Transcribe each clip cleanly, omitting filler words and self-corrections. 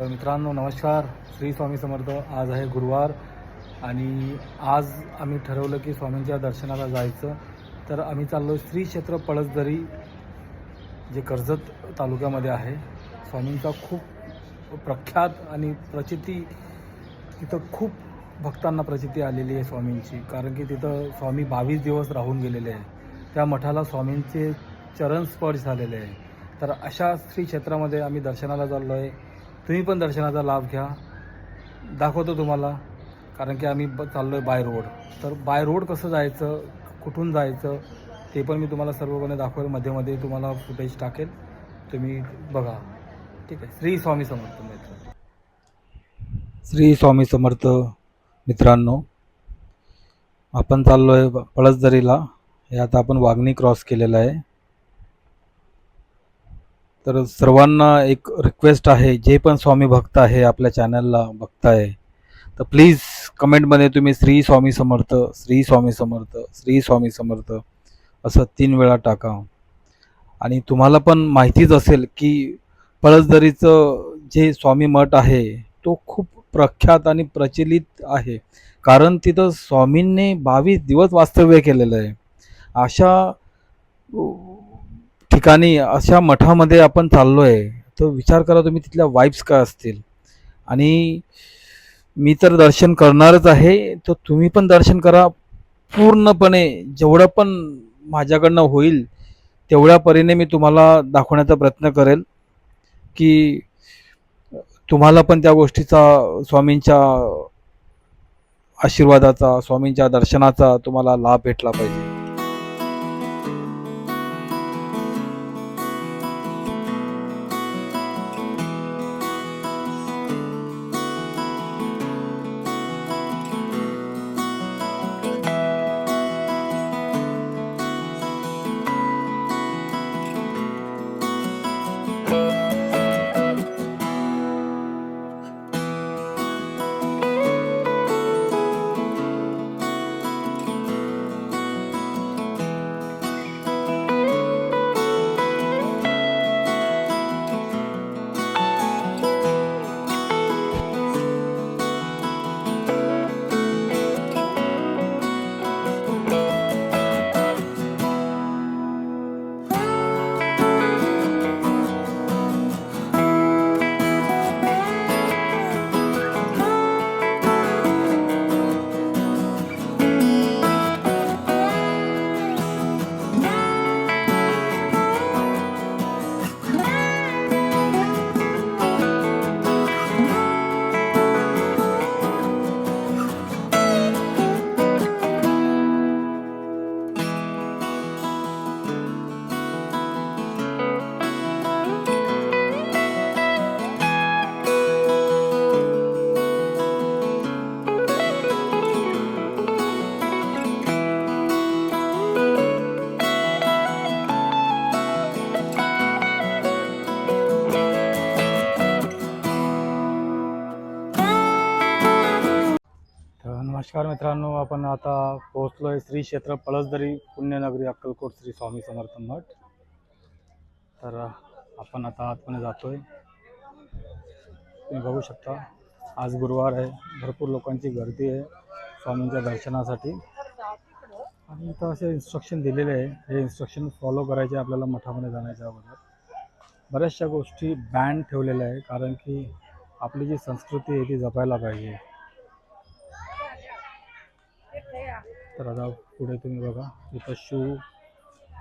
तर मित्रांनो नमस्कार. श्री स्वामी समर्थ. आज आहे गुरुवार आणि आज आम्ही ठरवलं की स्वामींच्या दर्शनाला जायचं. तर आम्ही चाललो श्री क्षेत्र पळसदरी, जे कर्जत तालुक्यामध्ये आहे. स्वामींचा खूप प्रख्यात आणि प्रचिती, तिथं खूप भक्तांना प्रचिती आलेली आहे स्वामींची, कारण की तिथं स्वामी 22 दिवस राहून गेलेले आहे. त्या मठाला स्वामींचे चरण स्पर्श झालेले आहे. तर अशा श्री क्षेत्रामध्ये आम्ही दर्शनाला चाललो आहे. तुम्ही पण दर्शनाचा लाभ घ्या. दाखवतो तुम्हाला, कारण की आम्ही चाललो आहे बाय रोड. तर बाय रोड कसं जायचं, कुठून जायचं, ते पण मी तुम्हाला सर्वपणे दाखवेल. मध्ये तुम्हाला फुटेज टाकेल, तुम्ही बघा. ठीक आहे. श्री स्वामी समर्थ मित्र. श्री स्वामी समर्थ मित्रांनो, आपण चाललो आहे पळसदरीला. हे आता आपण वागणी क्रॉस केलेलं आहे. तर सर्वांना एक रिक्वेस्ट आहे, जे पण स्वामी भक्त आहे आपल्या चॅनलला बघताय, तर प्लीज कमेंटमध्ये तुम्ही श्री स्वामी समर्थ, श्री स्वामी समर्थ, श्री स्वामी समर्थ असं 3 वेळा टाका. आणि तुम्हाला पण माहितीच असेल की पळसदरीचं जे स्वामी मठ आहे तो खूप प्रख्यात आणि प्रचलित आहे, कारण तिथं स्वामींनी 22 दिवस वास्तव्य केलेलं आहे. अशा ठिकाणी, अशा मठामध्ये आपण चाललो आहे, तर विचार करा तुम्ही तिथल्या वाईब्स काय असतील. आणि मी तर दर्शन करणारच आहे, तर तुम्ही पण दर्शन करा पूर्णपणे. जेवढं पण माझ्याकडनं होईल तेवढ्या परीने मी तुम्हाला दाखवण्याचा प्रयत्न करेल की तुम्हाला पण त्या गोष्टीचा, स्वामींच्या आशीर्वादाचा, स्वामींच्या दर्शनाचा तुम्हाला लाभ भेटला पाहिजे. नमस्कार मित्रांनो, आपण आता पोहोचलो आहे श्री क्षेत्र पळसदरी, पुण्यनगरी, अक्कलकोट, श्री स्वामी समर्थ मठ. तर आपण आता आतमध्ये जातोय. तुम्ही बघू शकता, आज गुरुवार आहे, भरपूर लोकांची गर्दी आहे स्वामींच्या दर्शनासाठी. आणि इथं असे इन्स्ट्रक्शन दिलेले आहे, हे इन्स्ट्रक्शन फॉलो करायचे आपल्याला मठामध्ये जाण्याच्या अगोदर. बऱ्याचशा गोष्टी बॅन ठेवलेल्या आहे, कारण की आपली जी संस्कृती आहे ती जपायला पाहिजे. तर आता पुढे तुम्ही बघा, इथं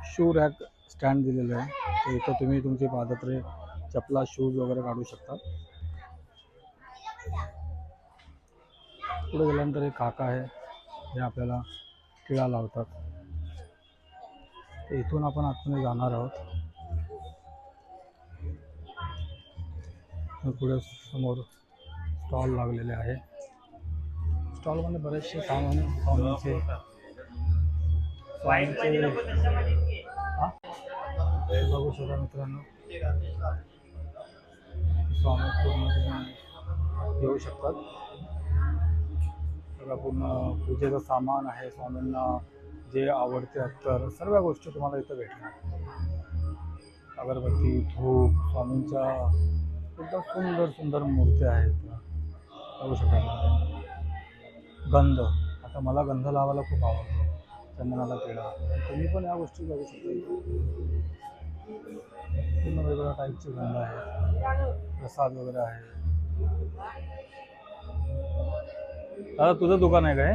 शू रॅक स्टँड दिलेलं आहे. तर इथं तुम्ही तुमची पादत्रे, चपला, शूज वगैरे काढू शकता. पुढे गेल्यानंतर एक काका आहे, जे आपल्याला टिळा लावतात. तर इथून आपण आतमध्ये जाणार आहोत. पुढे समोर स्टॉल लागलेले आहे. स्टॉलमध्ये बरेचसे सामान स्वामींचे बघू शकता मित्रांनो. स्वामी पूर्ण तुम्ही घेऊ शकतात. सगळं पूर्ण पूजेचं सामान आहे. स्वामींना जे आवडते अत्तर, सर्व गोष्टी तुम्हाला इथं भेटणार. अगरबत्ती, धूप, स्वामींच्या एकदम सुंदर सुंदर मूर्त्या आहेत बघू शकता. गंध, आता मला गंध लावायला खूप आवडतो, चंदनाला टिळा. तुम्ही पण या गोष्टी बघू शकता. पूर्ण वेगवेगळ्या टाईपचे गंध आहेत, प्रसाद वगैरे आहे. दादा तुझं दुकान आहे काय?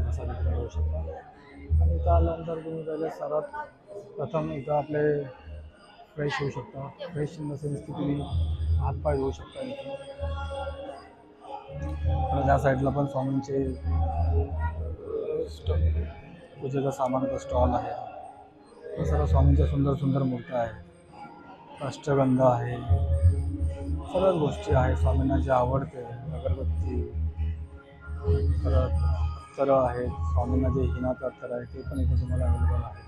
प्रसाद मिळू शकता. आणि इथं आल्यानंतर तुम्ही पहिले सर्वात प्रथम इथं आपले फ्रेश होऊ शकता. फ्रेश इन द सेन्स की तुम्ही हातपाय धुवू शकता इथे. त्या साईडला पण स्वामींचे पूजेचं सामानाचा स्टॉल आहे. सर्व स्वामींच्या सुंदर सुंदर मूर्त्या आहेत, अष्टगंध आहे, सर्वच गोष्टी आहेत स्वामींना जे आवडते. अगरबत्ती, परत अत्तर आहेत, स्वामींना जे हिनाचं अत्तर आहे ते पण इथे तुम्हाला अवेलेबल आहे.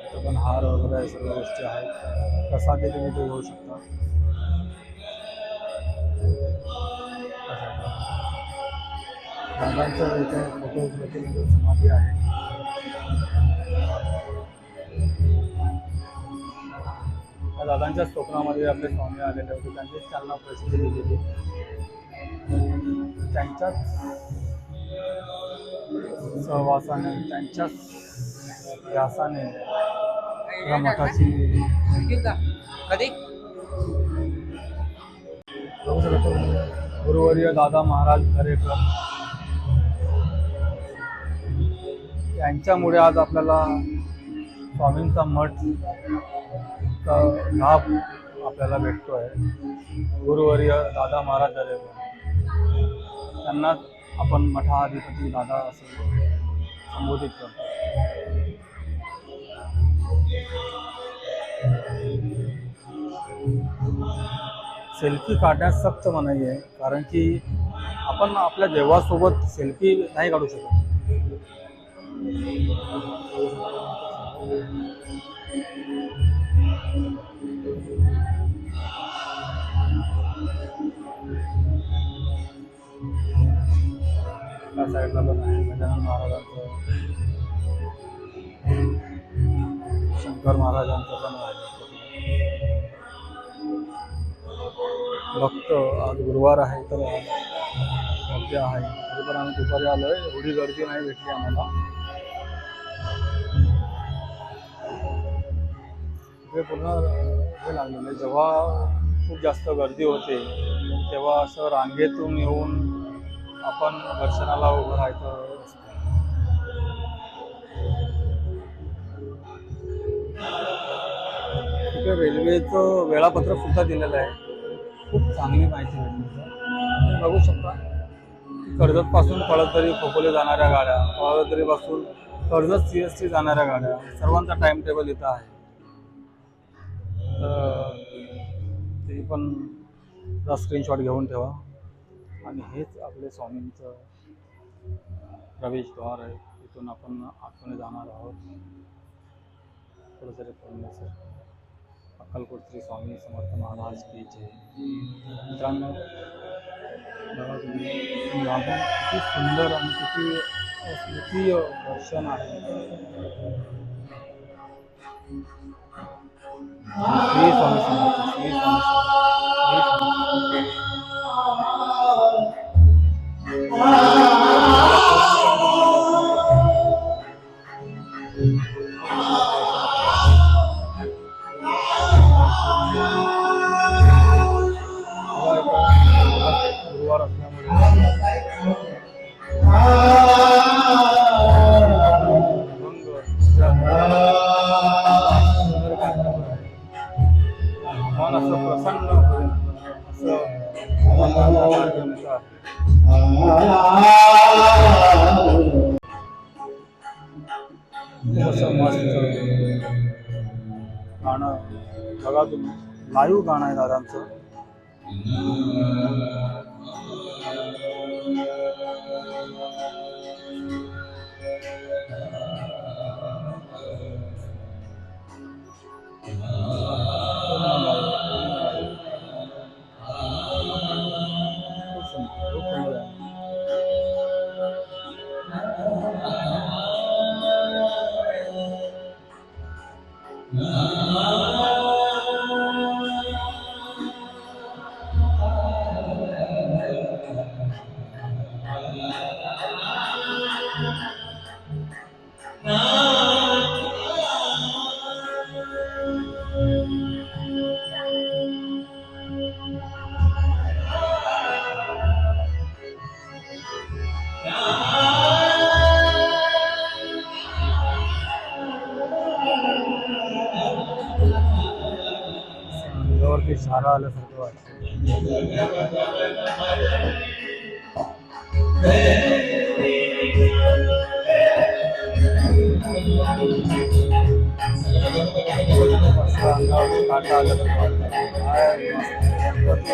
इथं पण हार वगैरे सर्व गोष्टी आहेत. प्रसादही तुम्ही ते घेऊ शकता. दादांचं इथे फोटो समाधी आहे. त्या दादांच्या स्वप्नामध्ये आपले स्वामी आलेले होते, त्यांचीच चालना प्रसिद्धी दिलेली. त्यांच्याच सहवासाने, त्यांच्याच व्यासाने या मठाची गुरुवर्य दादा महाराज दरेकर यांच्यामुळे आज आपल्याला स्वामींचा मठ लाभ आपल्याला भेटतो आहे. गुरुवर्य दादा महाराज दरेकर त्यांना आपण मठाधिपती दादा असं संबोधित करतो. सेल्फी काढण्यास सक्त मनाई आहे, कारण की आपण आपल्या देवासोबत सेल्फी नाही काढू शकत. त्या साईडला पण आहे गजानन महाराजांचं, शंकर महाराजांचं पण आहे. भक्त आज गुरुवार आहे तर गर्दी आहे. तरी पण आम्ही दुपारी आलोय, एवढी गर्दी नाही भेटली आम्हाला. इथे पूर्ण हे लागलेलं आहे. जेव्हा खूप जास्त गर्दी होते तेव्हा असं रांगेतून येऊन आपण दर्शनाला उभं राहायचं असतं. तिथे रेल्वेचं वेळापत्रक सुद्धा दिलेलं आहे. खूप चांगली माहिती भेटली. तुम्ही बघू शकता कर्जतपासून पळसदरी खोपोली जाणाऱ्या गाड्या, पळसदरीपासून कर्जत CST जाणाऱ्या गाड्या, सर्वांचा टाइम टेबल इथं आहे. तर ते पण स्क्रीनशॉट घेऊन ठेवा. आणि हेच आपले स्वामींचं प्रवेशद्वार आहे. इथून आपण आतमध्ये जाणार आहोत. पळसदरी सर अक्कलकोट श्री स्वामी समर्थ महाराज की जय. मित्रांनो बघा तुम्ही किती सुंदर आणि किती अद्वितीय दर्शन आहे. श्री स्वामी समर्थ, श्री स्वामी गुरुवार असल्यामुळे मन असं प्रसन्न असं मस्त गाणं बघा तुम्ही. लाईव्ह गाणं आहे दादांचं. अंगावरती शारा आल्यासारखं वाटतं. मस्त अंगावरती काटा आल्यासारखं वाटतं. काय मस्त.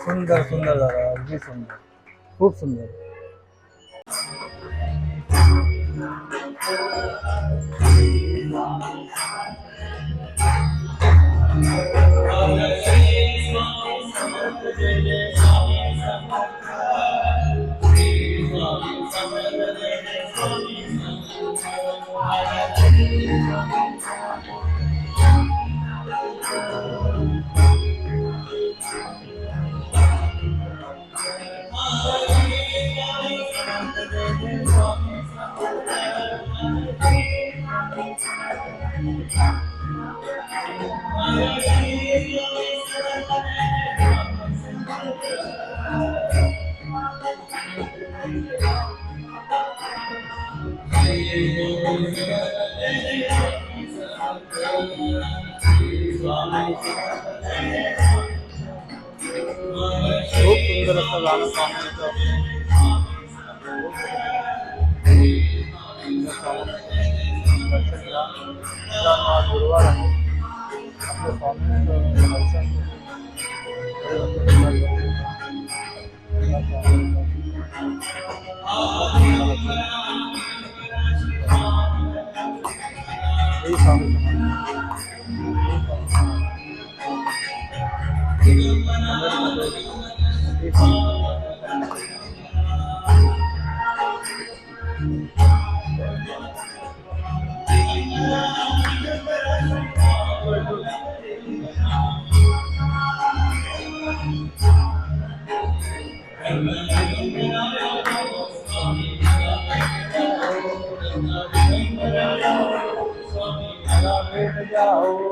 सुंदर सुंदर दादा, अगदी सुंदर, खूप सुंदर. खूप सुंदर असं गाणं स्वामींचं. गुरुवार आहे आपल्या स्वामींचं दर्शन. जाओ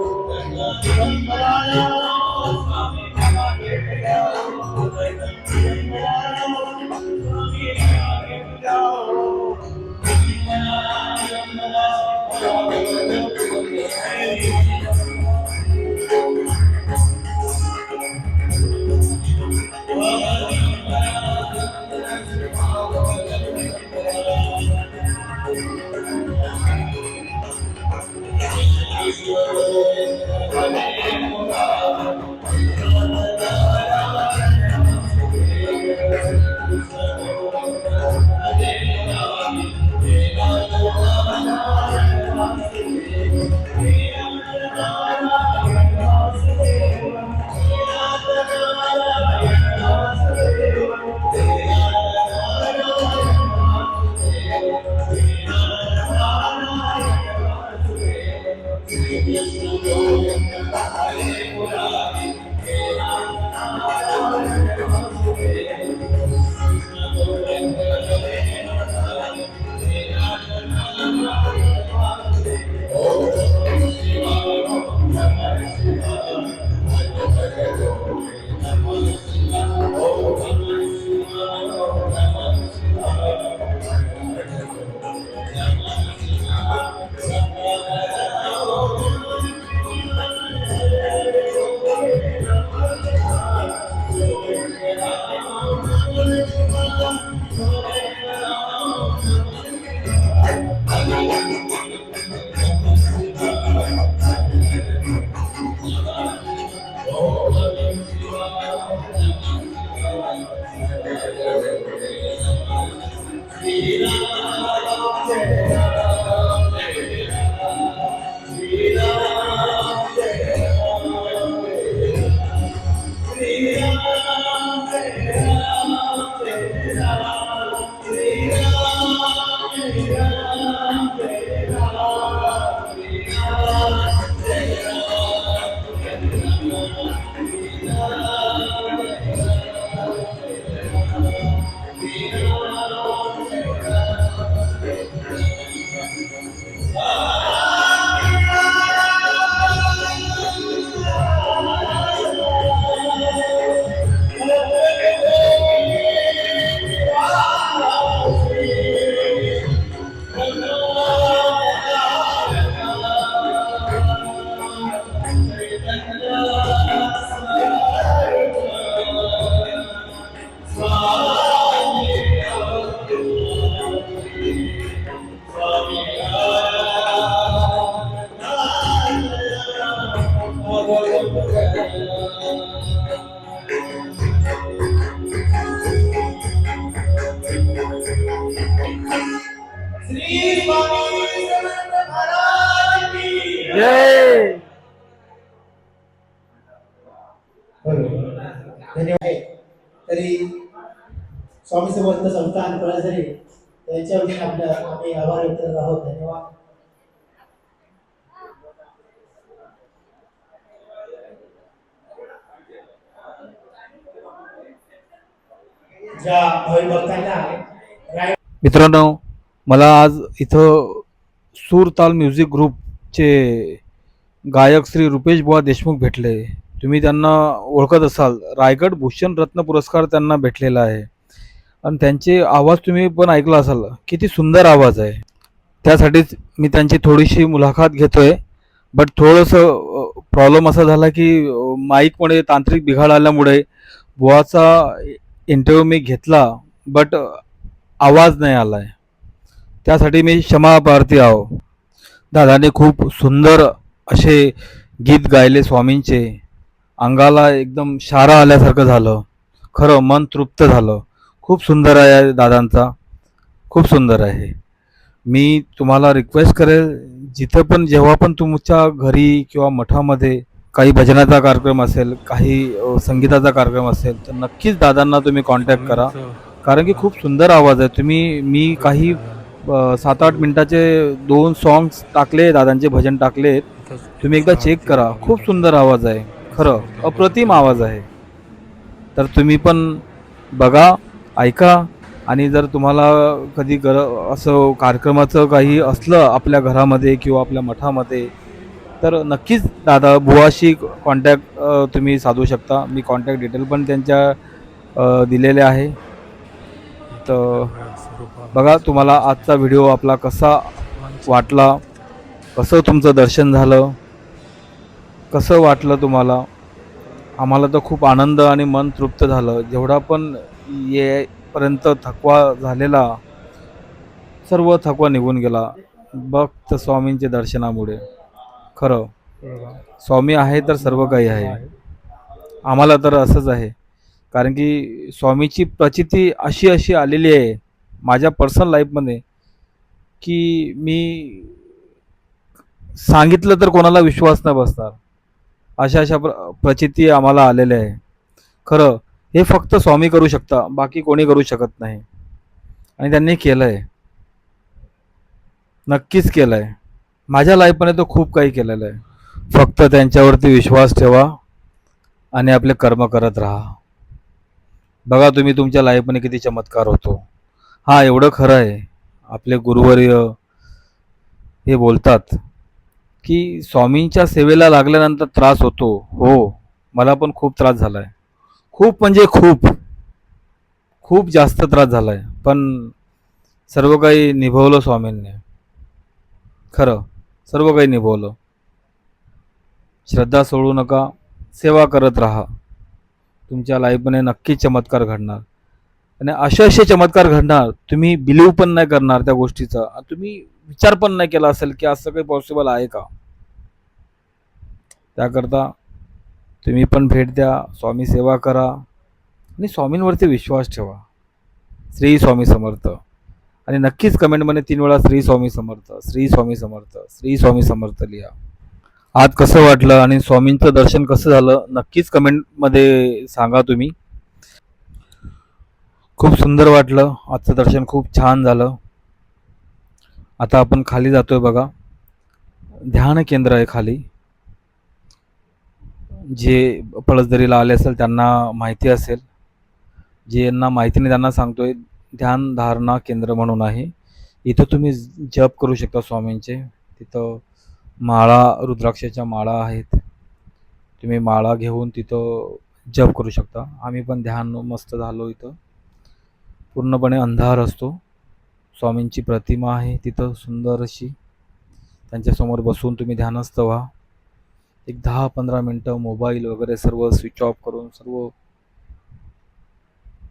जय. बरोबर. धन्यवाद. तरी स्वामी समर्थ संस्थान पळसरी त्यांच्या वतीने आम्ही आभार व्यक्त करत आहोत. धन्यवाद. ज्या भावी भक्तांना मित्रांनो, मला आज इथं सूर ताल म्युझिक ग्रुपचे गायक श्री रुपेश बुवा देशमुख भेटले. तुम्ही त्यांना ओळखत असाल, रायगड भूषण रत्न पुरस्कार त्यांना भेटलेला आहे आणि त्यांचे आवाज तुम्ही पण ऐकला असाल, किती सुंदर आवाज आहे. त्यासाठीच मी त्यांची थोडीशी मुलाखत घेतोय. बट थोडंसं प्रॉब्लेम असा झाला की माईकमुळे तांत्रिक बिघाड आल्यामुळे बुवाचा इंटरव्ह्यू मी घेतला, बट आवाज नाही आला आहे. त्यासाठी मी क्षमा प्रार्थी आहो. दादाने खूप सुंदर असे गीत गायले स्वामींचे. अंगाला एकदम शारा आल्यासारखं झालं. खरं मन तृप्त झालं. खूप सुंदर आहे दादांचा, खूप सुंदर आहे. मी तुम्हाला रिक्वेस्ट करेल, जिथं पण जेव्हा पण तुमच्या घरी किंवा मठामध्ये काही भजनाचा कार्यक्रम असेल, काही संगीताचा कार्यक्रम असेल, तर नक्कीच दादांना तुम्ही कॉन्टॅक्ट करा. कारण की खूप सुंदर आवाज आहे. मी काही 7-8 मिनिटाचे 2 सॉंग्स टाकले, दादांचे भजन टाकलेत. तुम्ही एकदा चेक करा. खूप सुंदर आवाज आहे. खरं अप्रतिम आवाज आहे. तर तुम्ही पण बघा, ऐका. आणि जर तुम्हाला कधी असं कार्यक्रमाचं काही असलं आपल्या घरामध्ये किंवा आपल्या मठामध्ये, तर नक्कीच दादा बुवाशी कॉन्टॅक्ट तुम्ही साधू शकता. मी कॉन्टॅक्ट डिटेल पण त्यांच्या दिलेले आहे. तर बघा तुम्हाला आजचा व्हिडिओ आपला कसा वाटला, कसं तुमचं दर्शन झालं, कसं वाटलं तुम्हाला. आम्हाला तर खूप आनंद आणि मन तृप्त झालं. जेवढा पण येपर्यंत थकवा झालेला, सर्व थकवा निघून गेला फक्त स्वामींच्या दर्शनामुळे. खरं स्वामी आहे तर सर्व काही आहे. आम्हाला तर असंच आहे. कारण की स्वामीची प्रचिती अशी अशी आलेली आहे माझ्या पर्सनल लाईफमध्ये, की मी सांगितलं तर कोणाला विश्वास नाही बसणार. अशा अशा प्रचिती आम्हाला आलेल्या आहे. खरं हे फक्त स्वामी करू शकता, बाकी कोणी करू शकत नाही. आणि त्यांनी केलं आहे, नक्कीच केलं आहे. माझ्या लाईफमध्ये तो खूप काही केलेलं आहे. फक्त त्यांच्यावरती विश्वास ठेवा आणि आपले कर्म करत राहा. बघा तुम्ही तुमच्या लाईफमध्ये किती चमत्कार होतो. हा एवढं खरं आहे, आपले गुरुवर्य हे बोलतात की स्वामींच्या सेवेला लागल्यानंतर त्रास होतो. हो, मला पण खूप त्रास झाला आहे. खूप म्हणजे खूप खूप जास्त त्रास झाला आहे. पण सर्व काही निभवलं स्वामींनी. खरं सर्व काही निभवलं. श्रद्धा सोडू नका, सेवा करत राहा. तुमच्या लाईफमध्ये नक्कीच चमत्कार घडणार. आणि असे असे चमत्कार घडणार, तुम्ही बिलीव्ह पण नाही करणार त्या गोष्टीचा. तुम्ही विचार पण नाही केला असेल की असं काही पॉसिबल आहे का. त्याकरता तुम्ही पण भेट द्या, स्वामी सेवा करा आणि स्वामींवरती विश्वास ठेवा. श्री स्वामी समर्थ. आणि नक्कीच कमेंटमध्ये 3 वेळा श्री स्वामी समर्थ, श्री स्वामी समर्थ, श्री स्वामी समर्थ लिहा. आज कसं वाटलं आणि स्वामींचं दर्शन कसं झालं नक्कीच कमेंटमध्ये सांगा तुम्ही. खूप सुंदर वाटलं, आजचं दर्शन खूप छान झालं. आता आपण खाली जातोय बघा, ध्यान केंद्र आहे खाली. जे पळसदरीला आले असेल त्यांना माहिती असेल, जे यांना माहिती नाही त्यांना सांगतोय. ध्यान धारणा केंद्र म्हणून आहे. इथं तुम्ही जप करू शकता स्वामींचे. तिथं माळा, रुद्राक्षाच्या माळा आहेत. तुम्ही माळा घेऊन तिथं जप करू शकता. आम्ही पण ध्यान मस्त झालो. इथं पूर्णपणे अंधार असतो. स्वामींची प्रतिमा आहे तिथं सुंदर अशी. त्यांच्यासमोर बसून तुम्ही ध्यानस्थ व्हा. एक 10-15 मिनटं मोबाईल वगैरे सर्व स्विच ऑफ करून सर्व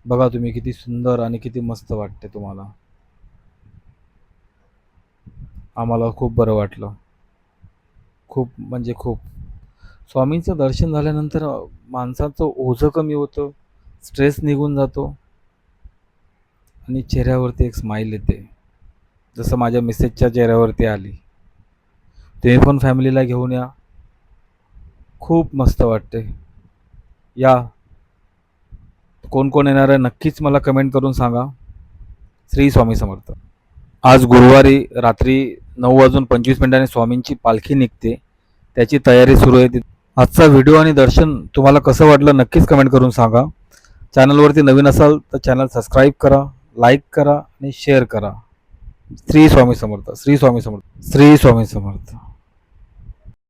बघा तुम्ही किती सुंदर आणि किती मस्त वाटते तुम्हाला. आम्हाला खूप बरं वाटलं. खूप म्हणजे खूप. स्वामींचं दर्शन झाल्यानंतर माणसाचं ओझं कमी होतं, स्ट्रेस निघून जातो आणि चेहऱ्यावरती एक स्माईल येते. जसं माझ्या मिसेसच्या चेहऱ्यावरती आली. तुम्ही पण फॅमिलीला घेऊन या, खूप मस्त वाटते. या, कोण कोण येणार आहे नक्कीच मला कमेंट करून सांगा. श्री स्वामी समर्थ. आज गुरुवारी रात्री 9:25 स्वामींची पालखी निघते, त्याची तयारी सुरू आहे. आजचा व्हिडिओ आणि दर्शन तुम्हाला कसं वाटलं नक्कीच कमेंट करून सांगा. चॅनलवरती नवीन असाल तर चॅनल सबस्क्राईब करा, लाईक करा आणि शेअर करा. श्री स्वामी समर्थ, श्री स्वामी समर्थ, श्री स्वामी समर्थ.